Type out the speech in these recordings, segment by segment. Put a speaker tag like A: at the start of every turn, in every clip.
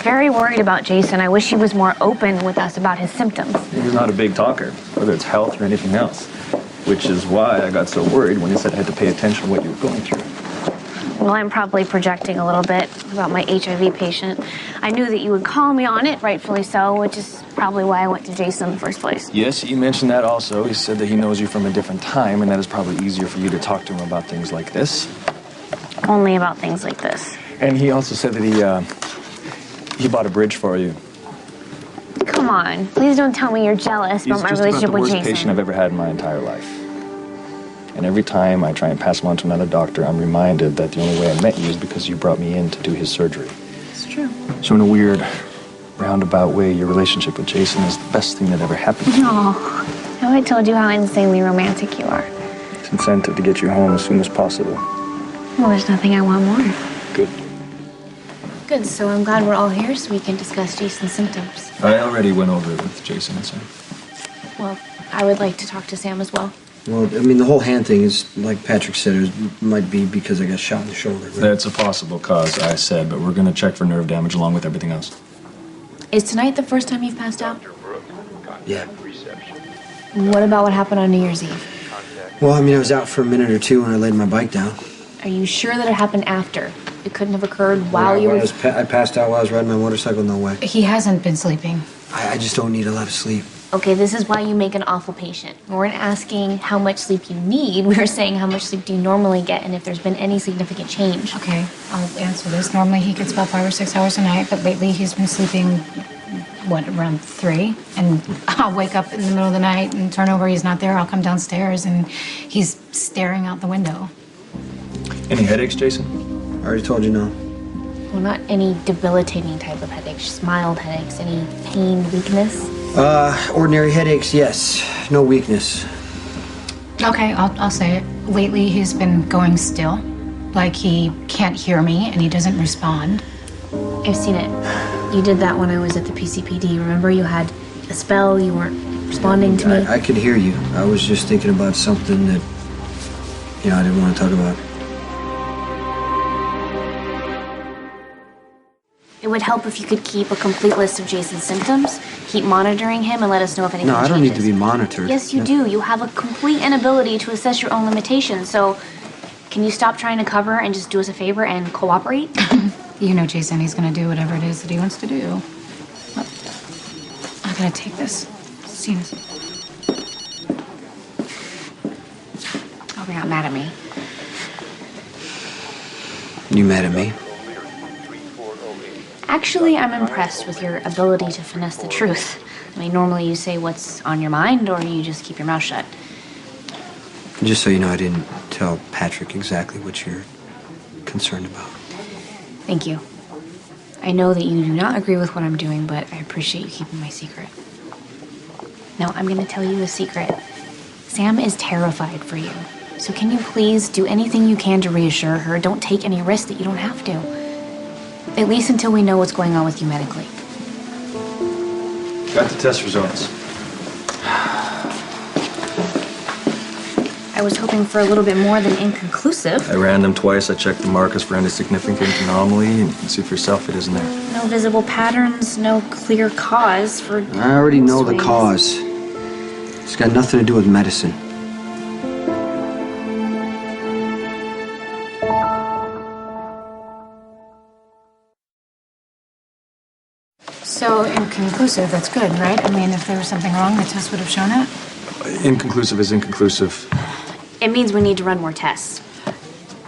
A: very worried about Jason. I wish he was more open with us about his symptoms.
B: He's not a big talker, whether it's health or anything else. Which is why I got so worried when he said I had to pay attention to what you were going through.
A: Well, I'm probably projecting a little bit about my HIV patient. I knew that you would call me on it, rightfully so, which is probably why I went to Jason in the first place.
B: Yes, he mentioned that also. He said that he knows you from a different time, and that it's probably easier for you to talk to him about things like this.
A: Only about things like this.
B: And he also said that he bought a bridge for you.
A: Come on, please don't tell me you're jealous about my relationship with Jason.
B: He's just about the worst patient I've ever had in my entire life. And every time I try and pass him on to another doctor, I'm reminded that the only way I met you is because you brought me in to do his surgery.
A: It's true.
B: So in a weird, roundabout way, your relationship with Jason is the best thing that ever happened to you.
A: Oh, have I told you how insanely romantic you are?
B: It's incentive to get you home as soon as possible.
A: Well, there's nothing I want more.
B: Good.
A: Good, so I'm glad we're all here so we can discuss Jason's symptoms.
B: I already went over it with Jason and Sam.
A: Well, I would like to talk to Sam as well.
C: Well, I mean, the whole hand thing is, like Patrick said, it might be because I got shot in the shoulder. Right?
B: That's a possible cause, I said, but we're going to check for nerve damage along with everything else.
A: Is tonight the first time you've passed out?
C: Yeah.
A: What about what happened on New Year's Eve?
C: Well, I mean, I was out for a minute or two when I laid my bike down.
A: Are you sure that it happened after? It couldn't have occurred while you were...
C: I passed out while I was riding my motorcycle, no way.
D: He hasn't been sleeping.
C: I just don't need a lot of sleep.
A: Okay, this is why you make an awful patient. We weren't asking how much sleep you need. We were saying how much sleep do you normally get and if there's been any significant change.
D: Okay, I'll answer this. Normally he gets about 5 or 6 hours a night, but lately he's been sleeping, around 3? And I'll wake up in the middle of the night and turn over, he's not there. I'll come downstairs and he's staring out the window.
B: Any headaches, Jason?
C: I already told you no.
A: Well, not any debilitating type of headaches, just mild headaches. Any pain, weakness?
C: Ordinary headaches, yes. No weakness.
D: Okay, I'll say it. Lately he's been going still, like he can't hear me and he doesn't respond.
A: I've seen it. You did that when I was at the PCPD. Remember, you had a spell, you weren't responding to me?
C: I could hear you. I was just thinking about something that, I didn't want to talk about.
A: It would help if you could keep a complete list of Jason's symptoms, keep monitoring him, and let us know if anything changes.
C: No, I don't need to be monitored.
A: Yes, you do. You have a complete inability to assess your own limitations, so can you stop trying to cover and just do us a favor and cooperate?
D: You know Jason, he's gonna do whatever it is that he wants to do. Well, I gotta take this. See this.
A: Oh, you're not mad at me.
C: You mad at me?
A: Actually, I'm impressed with your ability to finesse the truth. I mean, normally you say what's on your mind, or you just keep your mouth shut.
C: Just so you know, I didn't tell Patrick exactly what you're concerned about.
A: Thank you. I know that you do not agree with what I'm doing, but I appreciate you keeping my secret. Now, I'm going to tell you a secret. Sam is terrified for you. So can you please do anything you can to reassure her? Don't take any risks that you don't have to. At least until we know what's going on with you medically.
B: Got the test results.
A: I was hoping for a little bit more than inconclusive.
B: I ran them twice. I checked the markers for any significant anomaly, and you can see for yourself it isn't there.
A: No visible patterns, no clear cause for...
C: I already know the cause. It's got nothing to do with medicine.
D: So inconclusive, that's good, right? I mean, if there was something wrong, the test would have shown it.
B: Inconclusive is inconclusive.
A: It means we need to run more tests.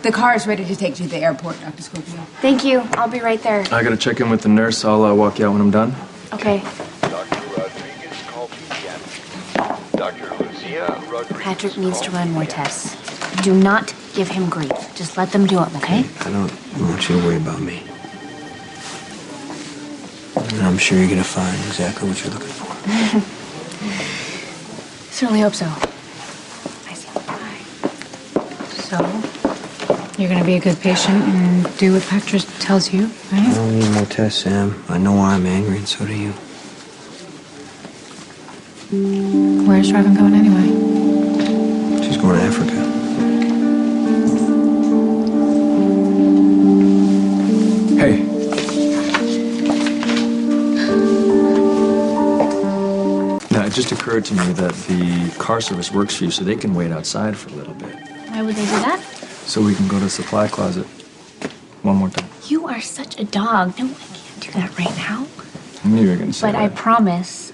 E: The car is ready to take you to the airport, Dr. Scorpio.
A: Thank you. I'll be right there.
B: I gotta check in with the nurse. I'll walk you out when I'm done.
A: Okay.
F: Dr. Rodriguez called again. Dr. Lucia Rodriguez.
A: Patrick needs to run more tests. Do not give him grief. Just let them do it, okay?
C: I don't want you to worry about me. And I'm sure you're gonna find exactly what you're looking for.
A: Certainly hope so. I see.
D: Bye. So, you're gonna be a good patient and do what Patrick tells you,
C: I
D: right?
C: don't need more tests, Sam. I know why I'm angry, and so do you.
D: Where's Robin going anyway?
C: She's going to Africa.
B: Hey. just occurred to me that the car service works for you, so they can wait outside for a little bit.
A: Why would they do that?
B: So we can go to the supply closet one more time.
A: You are such a dog. No, I can't do that right now.
B: I knew you were going to say
A: But
B: that.
A: I promise,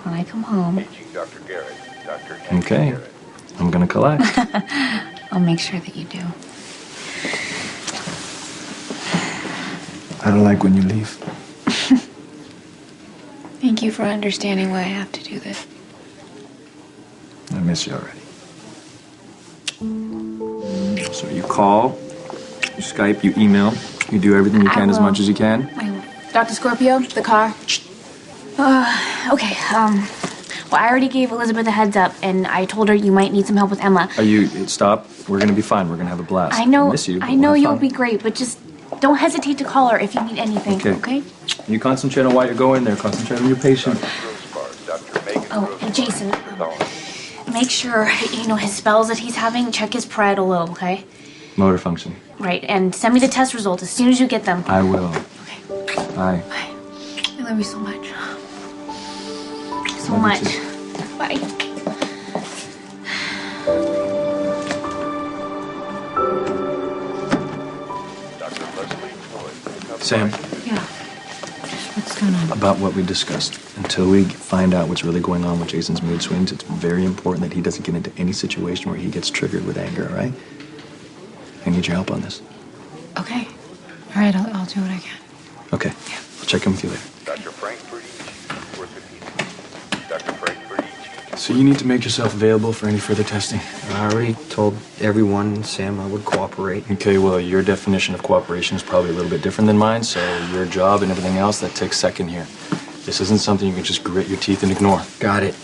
A: when I come home,
F: Paging Dr. Garrett. Dr. Henry
B: Okay.
F: Garrett.
B: I'm going to collect.
A: I'll make sure that you do.
B: I don't like when you leave.
A: Thank you for understanding why I have to do this.
B: I miss you already. So you call, you Skype, you email, you do everything you
A: I
B: can as
A: will.
B: much as you can.
E: Dr. Scorpio, the car.
A: Okay, well, I already gave Elizabeth a heads up, and I told her you might need some help with Emma.
B: Stop. We're going to be fine. We're going to have a blast.
A: I know,
B: miss you. but
A: I know
B: we'll have
A: you'll
B: fun.
A: be great, but just don't hesitate to call her if you need anything, okay?
B: You concentrate on why you're going there. Concentrate on your patient.
F: Grossbard. Dr. Megan
A: Oh,
F: Grossbard.
A: and Jason,
F: Pathology.
A: make sure, his spells that he's having, check his parietal, okay?
B: Motor function.
A: Right, and send me the test results as soon as you get them.
B: I will.
A: Okay,
B: Bye.
A: bye. I love you so much. So
B: Love you
A: much.
B: too.
A: Bye.
F: Dr. Leslie Floyd.
B: Sam,
D: Yeah. What's going on?
B: about what we discussed. Until we find out what's really going on with Jason's mood swings, it's very important that he doesn't get into any situation where he gets triggered with anger, all right? I need your help on this.
D: Okay. All right, I'll do what I can.
B: Okay. I'll check in with you later.
F: Dr. Frank Bertici, orthopedic. Dr. Frank Bertici.
B: So you need to make yourself available for any further testing.
C: I already told everyone, Sam, I would cooperate.
B: Okay, well, your definition of cooperation is probably a little bit different than mine, so your job and everything else, that takes second here. This isn't something you can just grit your teeth and ignore.
C: Got it.